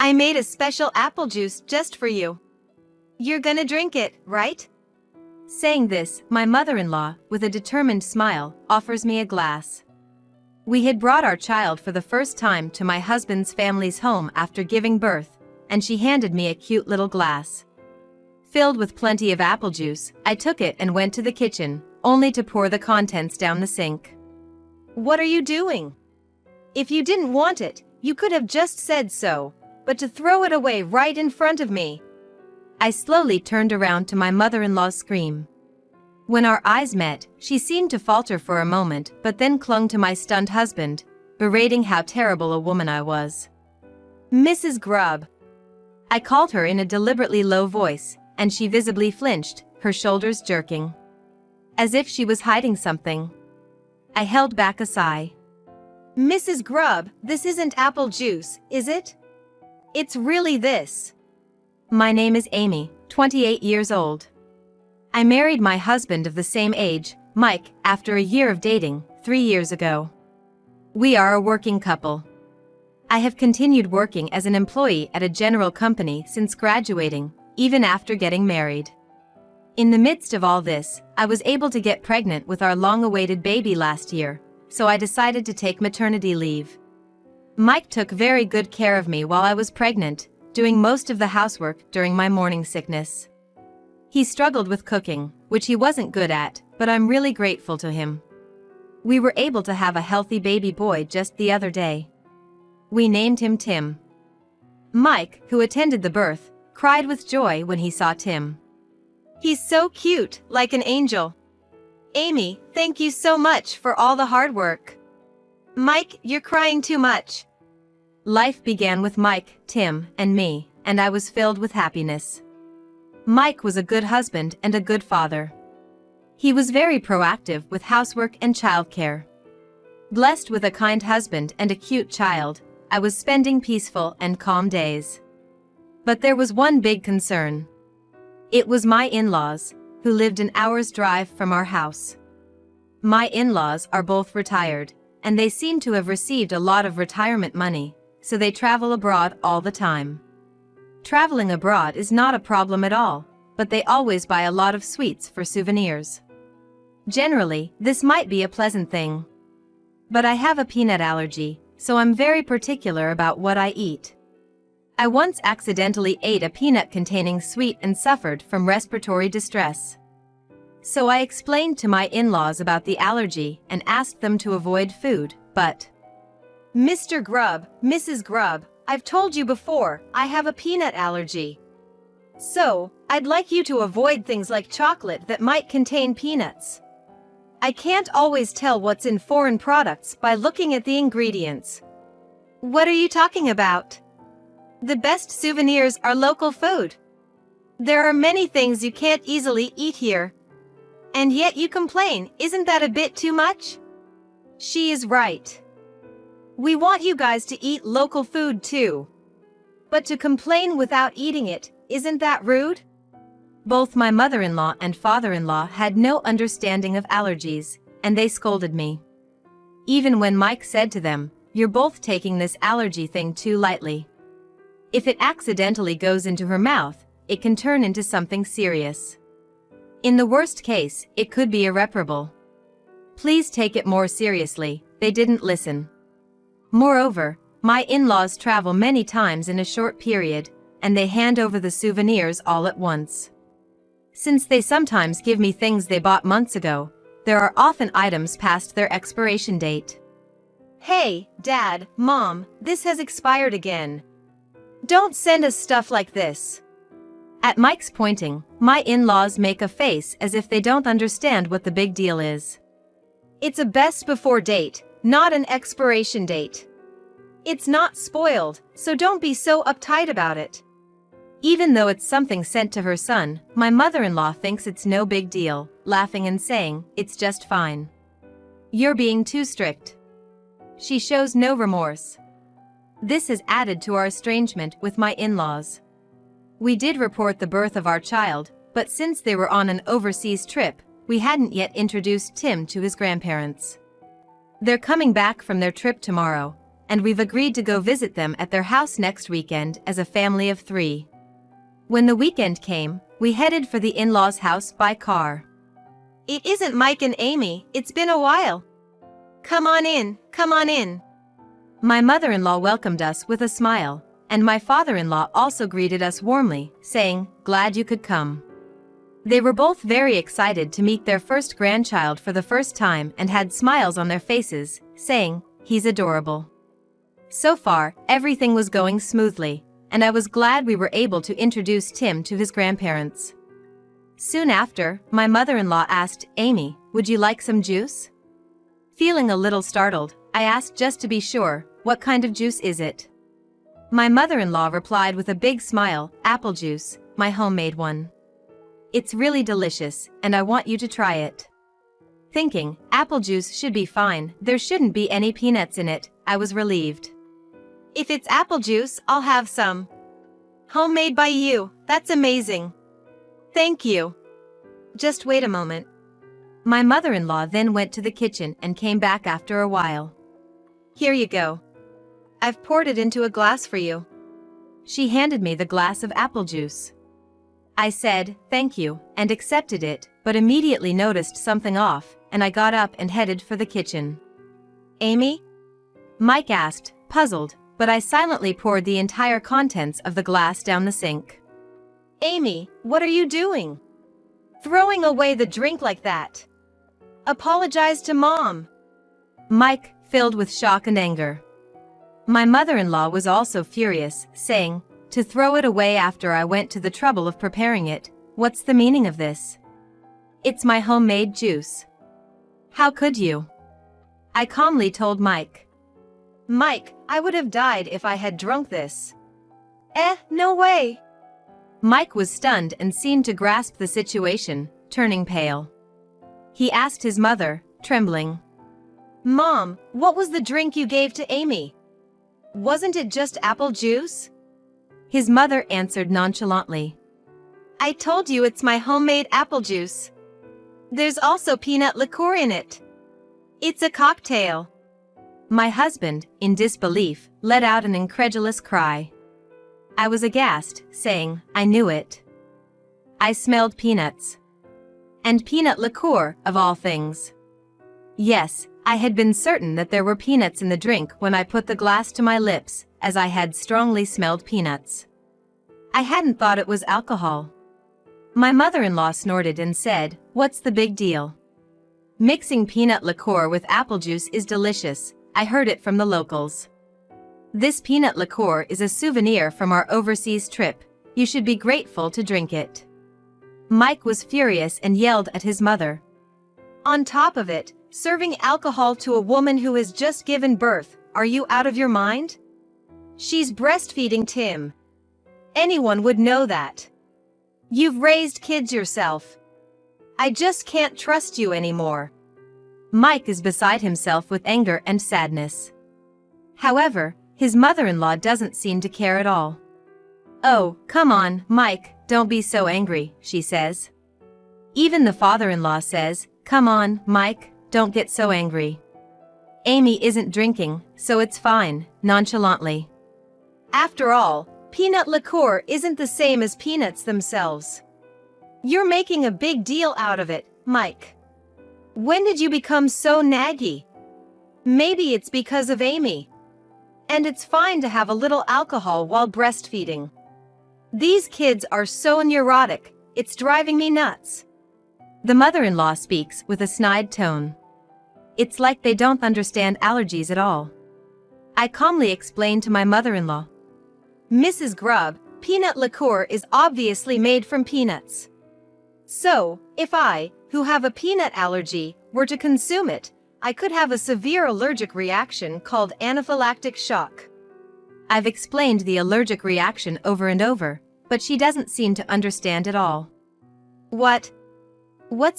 I made a special apple juice just for you. You're gonna drink it, right? Saying this, my mother-in-law, with a determined smile, offers me a glass. We had brought our child for the first time to my husband's family's home after giving birth, and she handed me a cute little glass. Filled with plenty of apple juice, I took it and went to the kitchen, only to pour the contents down the sink. What are you doing? If you didn't want it, you could have just said so, but to throw it away right in front of me. I slowly turned around to my mother-in-law's scream. When our eyes met, she seemed to falter for a moment but then clung to my stunned husband, berating how terrible a woman I was. Mrs. Grubb. I called her in a deliberately low voice, and she visibly flinched, her shoulders jerking. As if she was hiding something. I held back a sigh. Mrs. Grubb, this isn't apple juice, is it? It's really this. My name is Amy, 28 years old. I married my husband of the same age, Mike, after a year of dating, 3 years ago. We are a working couple. I have continued working as an employee at a general company since graduating, even after getting married. In the midst of all this, I was able to get pregnant with our long-awaited baby last year, so I decided to take maternity leave. Mike took very good care of me while I was pregnant, doing most of the housework during my morning sickness. He struggled with cooking, which he wasn't good at, but I'm really grateful to him. We were able to have a healthy baby boy just the other day. We named him Tim. Mike, who attended the birth, cried with joy when he saw Tim. He's so cute, like an angel. Amy, thank you so much for all the hard work. Mike, you're crying too much. Life began with Mike, Tim, and me, and I was filled with happiness. Mike was a good husband and a good father. He was very proactive with housework and childcare. Blessed with a kind husband and a cute child, I was spending peaceful and calm days. But there was one big concern. It was my in-laws, who lived an hour's drive from our house. My in-laws are both retired, and they seem to have received a lot of retirement money, so they travel abroad all the time. Traveling abroad is not a problem at all, but they always buy a lot of sweets for souvenirs. Generally, this might be a pleasant thing. But I have a peanut allergy, so I'm very particular about what I eat. I once accidentally ate a peanut-containing sweet and suffered from respiratory distress. So I explained to my in-laws about the allergy and asked them to avoid food, but... Mr. Grubb, Mrs. Grubb, I've told you before, I have a peanut allergy. So, I'd like you to avoid things like chocolate that might contain peanuts. I can't always tell what's in foreign products by looking at the ingredients. What are you talking about? The best souvenirs are local food. There are many things you can't easily eat here. And yet you complain, isn't that a bit too much? She is right. We want you guys to eat local food too. But to complain without eating it, isn't that rude? Both my mother-in-law and father-in-law had no understanding of allergies, and they scolded me. Even when Mike said to them, "You're both taking this allergy thing too lightly. If it accidentally goes into her mouth, it can turn into something serious. In the worst case, it could be irreparable. Please take it more seriously." They didn't listen. Moreover, my in-laws travel many times in a short period, and they hand over the souvenirs all at once. Since they sometimes give me things they bought months ago, there are often items past their expiration date. Hey, Dad, Mom, this has expired again. Don't send us stuff like this. At Mike's pointing, my in-laws make a face as if they don't understand what the big deal is. It's a best before date, not an expiration date. It's not spoiled, so don't be so uptight about it. Even though it's something sent to her son, my mother-in-law thinks it's no big deal, laughing and saying, "It's just fine. You're being too strict." She shows no remorse. This has added to our estrangement with my in-laws. We did report the birth of our child, but since they were on an overseas trip, we hadn't yet introduced Tim to his grandparents. They're coming back from their trip tomorrow, and we've agreed to go visit them at their house next weekend as a family of 3. When the weekend came, we headed for the in-laws' house by car. It isn't Mike and Amy, it's been a while. Come on in, come on in. My mother-in-law welcomed us with a smile, and my father-in-law also greeted us warmly, saying, "Glad you could come." They were both very excited to meet their first grandchild for the first time and had smiles on their faces, saying, "He's adorable." So far, everything was going smoothly, and I was glad we were able to introduce Tim to his grandparents. Soon after, my mother-in-law asked, "Amy, would you like some juice?" Feeling a little startled, I asked just to be sure, "What kind of juice is it?" My mother-in-law replied with a big smile, "Apple juice, my homemade one. It's really delicious, and I want you to try it." Thinking, apple juice should be fine, there shouldn't be any peanuts in it, I was relieved. "If it's apple juice, I'll have some." "Homemade by you, that's amazing. Thank you." "Just wait a moment." My mother-in-law then went to the kitchen and came back after a while. "Here you go. I've poured it into a glass for you." She handed me the glass of apple juice. I said, "Thank you," and accepted it, but immediately noticed something off, and I got up and headed for the kitchen. "Amy?" Mike asked, puzzled, but I silently poured the entire contents of the glass down the sink. "Amy, what are you doing? Throwing away the drink like that? Apologize to Mom." Mike, filled with shock and anger. My mother-in-law was also furious, saying, "To throw it away after I went to the trouble of preparing it, what's the meaning of this? It's my homemade juice. How could you?" I calmly told Mike. "Mike, I would have died if I had drunk this." No way." Mike was stunned and seemed to grasp the situation, turning pale. He asked his mother, trembling, "Mom, what was the drink you gave to Amy? Wasn't it just apple juice?" His mother answered nonchalantly, "I told you it's my homemade apple juice. There's also peanut liqueur in it. It's a cocktail." My husband, in disbelief, let out an incredulous cry. I was aghast, saying, "I knew it. I smelled peanuts. And peanut liqueur, of all things." Yes, I had been certain that there were peanuts in the drink when I put the glass to my lips, as I had strongly smelled peanuts. I hadn't thought it was alcohol. My mother-in-law snorted and said, "What's the big deal? Mixing peanut liqueur with apple juice is delicious, I heard it from the locals. This peanut liqueur is a souvenir from our overseas trip, you should be grateful to drink it." Mike was furious and yelled at his mother. "On top of it, serving alcohol to a woman who has just given birth, are you out of your mind? She's breastfeeding Tim. Anyone would know that. You've raised kids yourself. I just can't trust you anymore." Mike is beside himself with anger and sadness. However, his mother-in-law doesn't seem to care at all. "Oh, come on, Mike, don't be so angry," she says. Even the father-in-law says, "Come on, Mike, don't get so angry. Amy isn't drinking, so it's fine," nonchalantly. "After all, peanut liqueur isn't the same as peanuts themselves. You're making a big deal out of it, Mike. When did you become so naggy? Maybe it's because of Amy. And it's fine to have a little alcohol while breastfeeding. These kids are so neurotic, it's driving me nuts." The mother-in-law speaks with a snide tone. It's like they don't understand allergies at all. I calmly explained to my mother-in-law, "Mrs. Grubb, peanut liqueur is obviously made from peanuts. So, if I, who have a peanut allergy, were to consume it, I could have a severe allergic reaction called anaphylactic shock." I've explained the allergic reaction over and over, but she doesn't seem to understand at all. What's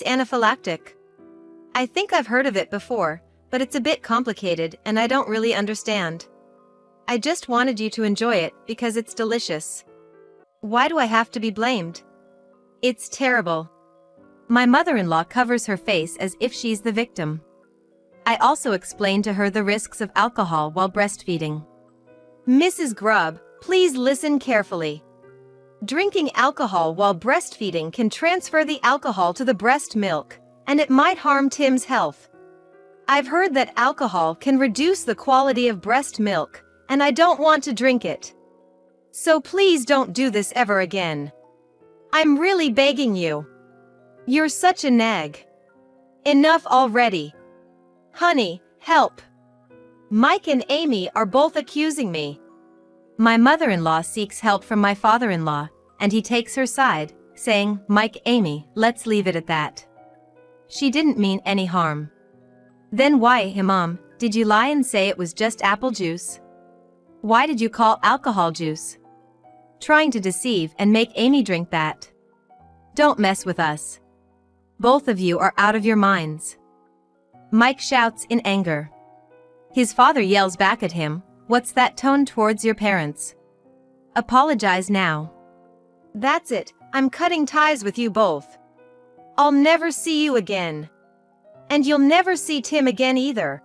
anaphylactic? I think I've heard of it before, but it's a bit complicated and I don't really understand. I just wanted you to enjoy it because it's delicious. Why do I have to be blamed? It's terrible. My mother-in-law covers her face as if she's the victim. I also explained to her the risks of alcohol while breastfeeding. Mrs. Grubb, please listen carefully. Drinking alcohol while breastfeeding can transfer the alcohol to the breast milk, and it might harm Tim's health. I've heard that alcohol can reduce the quality of breast milk, and I don't want to drink it. So please don't do this ever again. I'm really begging you. You're such a nag. Enough already. Honey, help. Mike and Amy are both accusing me. My mother-in-law seeks help from my father-in-law, and he takes her side, saying, Mike, Amy, let's leave it at that. She didn't mean any harm. Then why, Mom, did you lie and say it was just apple juice? Why did you call alcohol juice? Trying to deceive and make Amy drink that. Don't mess with us. Both of you are out of your minds. Mike shouts in anger. His father yells back at him, what's that tone towards your parents? Apologize now. That's it, I'm cutting ties with you both. I'll never see you again. And you'll never see Tim again either.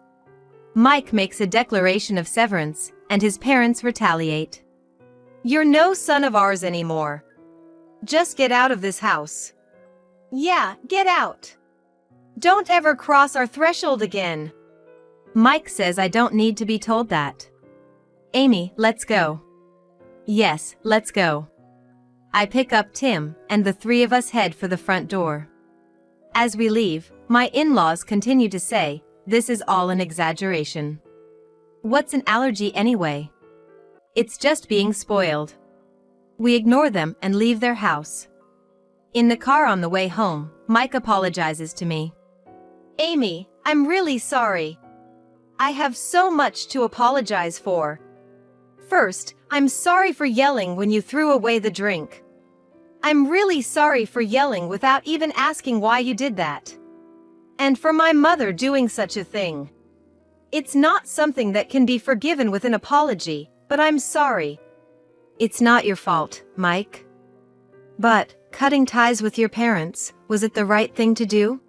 Mike makes a declaration of severance, and his parents retaliate. You're no son of ours anymore. Just get out of this house. Yeah, get out. Don't ever cross our threshold again. Mike says I don't need to be told that. Amy, let's go. Yes, let's go. I pick up Tim, and the three of us head for the front door. As we leave, my in-laws continue to say, this is all an exaggeration. What's an allergy anyway? It's just being spoiled. We ignore them and leave their house. In the car on the way home, Mike apologizes to me. Amy, I'm really sorry. I have so much to apologize for. First, I'm sorry for yelling when you threw away the drink. I'm really sorry for yelling without even asking why you did that. And for my mother doing such a thing. It's not something that can be forgiven with an apology, but I'm sorry. It's not your fault, Mike. But, cutting ties with your parents, was it the right thing to do?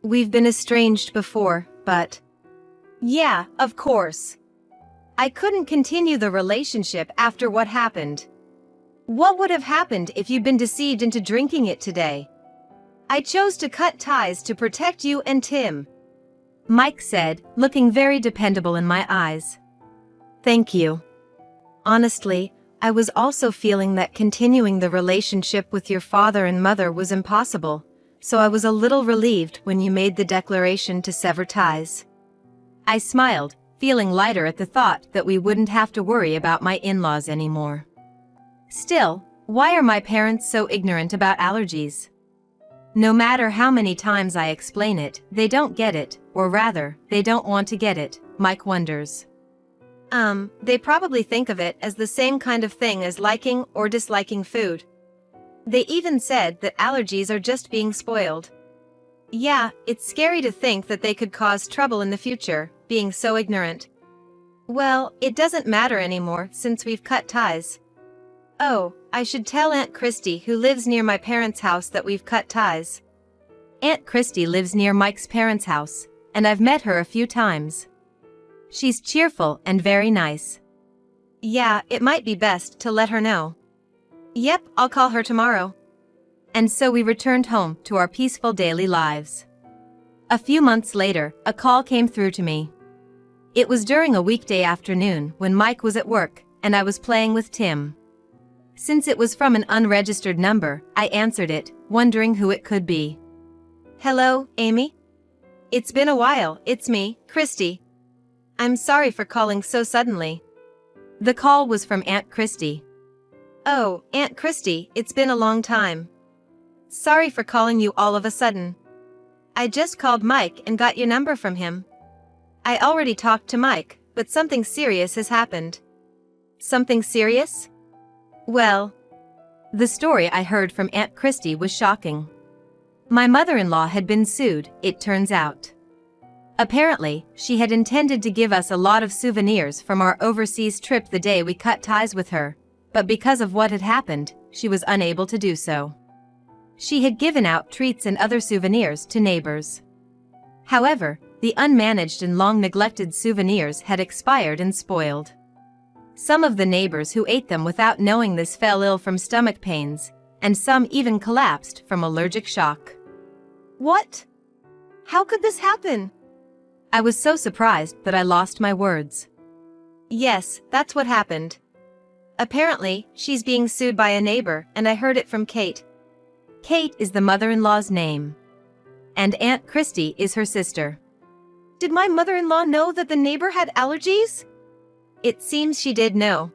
We've been estranged before, but... Yeah, of course. I couldn't continue the relationship after what happened. What would have happened if you'd been deceived into drinking it today? I chose to cut ties to protect you and Tim. Mike said, looking very dependable in my eyes. Thank you. Honestly, I was also feeling that continuing the relationship with your father and mother was impossible, so I was a little relieved when you made the declaration to sever ties. I smiled, feeling lighter at the thought that we wouldn't have to worry about my in-laws anymore. Still, why are my parents so ignorant about allergies? No matter how many times I explain it, they don't get it, or rather, they don't want to get it, Mike wonders. They probably think of it as the same kind of thing as liking or disliking food. They even said that allergies are just being spoiled. Yeah, it's scary to think that they could cause trouble in the future, being so ignorant. Well, it doesn't matter anymore since we've cut ties. Oh, I should tell Aunt Christy, who lives near my parents' house, that we've cut ties. Aunt Christy lives near Mike's parents' house, and I've met her a few times. She's cheerful and very nice. Yeah, it might be best to let her know. Yep, I'll call her tomorrow. And so we returned home to our peaceful daily lives. A few months later, a call came through to me. It was during a weekday afternoon when Mike was at work, and I was playing with Tim. Since it was from an unregistered number, I answered it, wondering who it could be. Hello, Amy? It's been a while, it's me, Christy. I'm sorry for calling so suddenly. The call was from Aunt Christy. Oh, Aunt Christy, it's been a long time. Sorry for calling you all of a sudden. I just called Mike and got your number from him. I already talked to Mike, but something serious has happened. Something serious? Well, the story I heard from Aunt Christy was shocking. My mother-in-law had been sued, it turns out. Apparently, she had intended to give us a lot of souvenirs from our overseas trip the day we cut ties with her, but because of what had happened, she was unable to do so. She had given out treats and other souvenirs to neighbors. However, the unmanaged and long-neglected souvenirs had expired and spoiled. Some of the neighbors who ate them without knowing this fell ill from stomach pains, and some even collapsed from allergic shock. What? How could this happen? I was so surprised that I lost my words. Yes, that's what happened. Apparently, she's being sued by a neighbor, and I heard it from Kate. Kate is the mother-in-law's name. And Aunt Christy is her sister. Did my mother-in-law know that the neighbor had allergies? It seems she did know.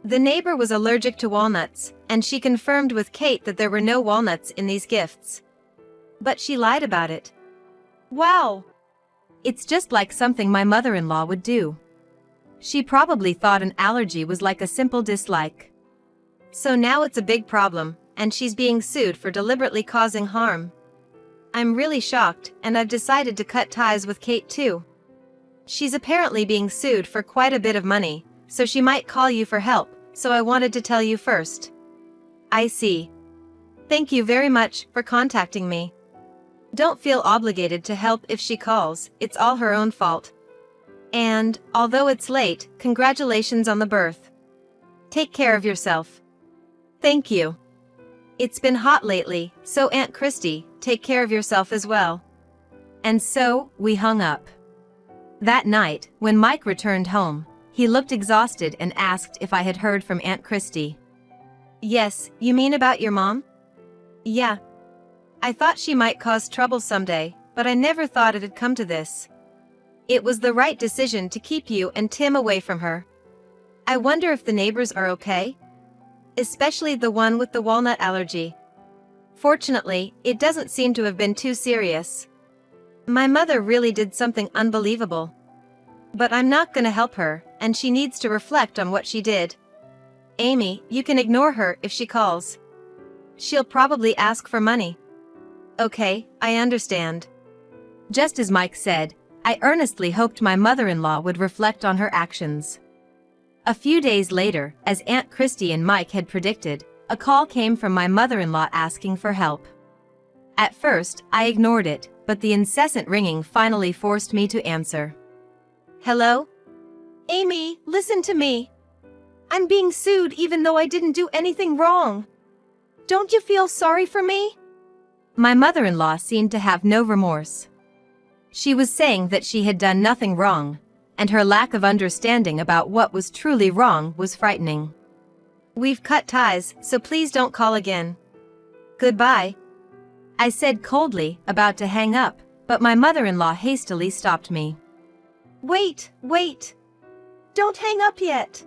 The neighbor was allergic to walnuts, and she confirmed with Kate that there were no walnuts in these gifts. But she lied about it. Wow! It's just like something my mother-in-law would do. She probably thought an allergy was like a simple dislike. So now it's a big problem, and she's being sued for deliberately causing harm. I'm really shocked, and I've decided to cut ties with Kate too. She's apparently being sued for quite a bit of money, so she might call you for help, so I wanted to tell you first. I see. Thank you very much for contacting me. Don't feel obligated to help if she calls, it's all her own fault. And, although it's late, congratulations on the birth. Take care of yourself. Thank you. It's been hot lately, so Aunt Christy, take care of yourself as well. And so, we hung up. That night, when Mike returned home, he looked exhausted and asked if I had heard from Aunt Christy. Yes, you mean about your mom? Yeah. I thought she might cause trouble someday, but I never thought it'd come to this. It was the right decision to keep you and Tim away from her. I wonder if the neighbors are okay? Especially the one with the walnut allergy. Fortunately, it doesn't seem to have been too serious. My mother really did something unbelievable. But I'm not gonna help her, and she needs to reflect on what she did. Amy, you can ignore her if she calls. She'll probably ask for money. Okay, I understand. Just as Mike said, I earnestly hoped my mother-in-law would reflect on her actions. A few days later, as Aunt Christy and Mike had predicted, a call came from my mother-in-law asking for help. At first, I ignored it, but the incessant ringing finally forced me to answer. Hello? Amy, listen to me. I'm being sued even though I didn't do anything wrong. Don't you feel sorry for me? My mother-in-law seemed to have no remorse. She was saying that she had done nothing wrong, and her lack of understanding about what was truly wrong was frightening. We've cut ties, so please don't call again. Goodbye. I said coldly, about to hang up, but my mother-in-law hastily stopped me. Wait. Don't hang up yet.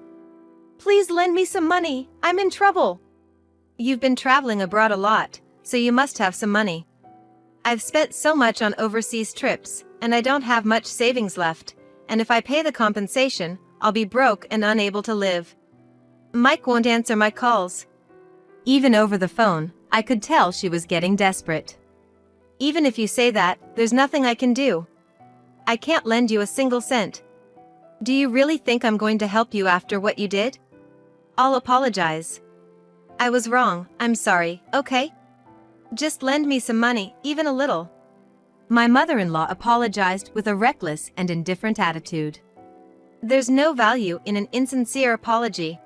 Please lend me some money, I'm in trouble. You've been traveling abroad a lot, so you must have some money. I've spent so much on overseas trips, and I don't have much savings left, and if I pay the compensation, I'll be broke and unable to live. Mike won't answer my calls. Even over the phone, I could tell she was getting desperate. Even if you say that, there's nothing I can do. I can't lend you a single cent. Do you really think I'm going to help you after what you did? I'll apologize. I was wrong, I'm sorry, okay? Just lend me some money, even a little. My mother-in-law apologized with a reckless and indifferent attitude. There's no value in an insincere apology.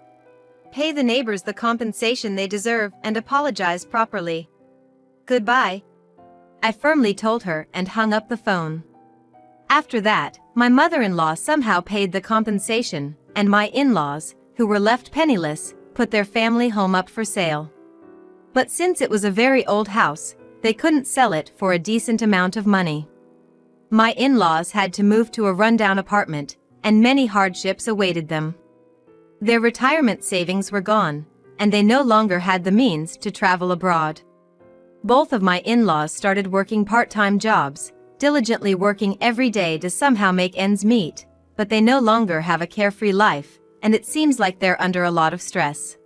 Pay the neighbors the compensation they deserve and apologize properly. Goodbye. I firmly told her and hung up the phone. After that, my mother-in-law somehow paid the compensation, and my in-laws, who were left penniless, put their family home up for sale. But since it was a very old house, they couldn't sell it for a decent amount of money. My in-laws had to move to a rundown apartment, and many hardships awaited them. Their retirement savings were gone, and they no longer had the means to travel abroad. Both of my in-laws started working part-time jobs, diligently working every day to somehow make ends meet, but they no longer have a carefree life, and it seems like they're under a lot of stress.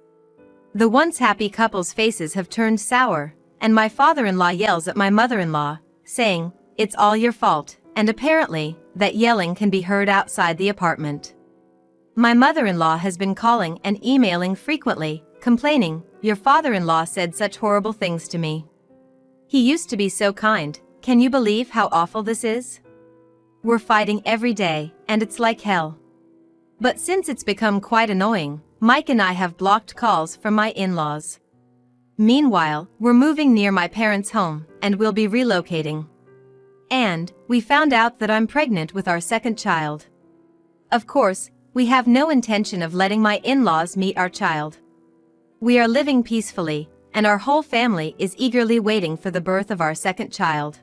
The once happy couple's faces have turned sour, and my father-in-law yells at my mother-in-law, saying, "It's all your fault," and apparently, that yelling can be heard outside the apartment. My mother-in-law has been calling and emailing frequently, complaining, "Your father-in-law said such horrible things to me. He used to be so kind, can you believe how awful this is?" We're fighting every day, and it's like hell. But since it's become quite annoying, Mike and I have blocked calls from my in-laws. Meanwhile, we're moving near my parents' home, and we'll be relocating. And we found out that I'm pregnant with our second child. Of course, we have no intention of letting my in-laws meet our child. We are living peacefully, and our whole family is eagerly waiting for the birth of our second child.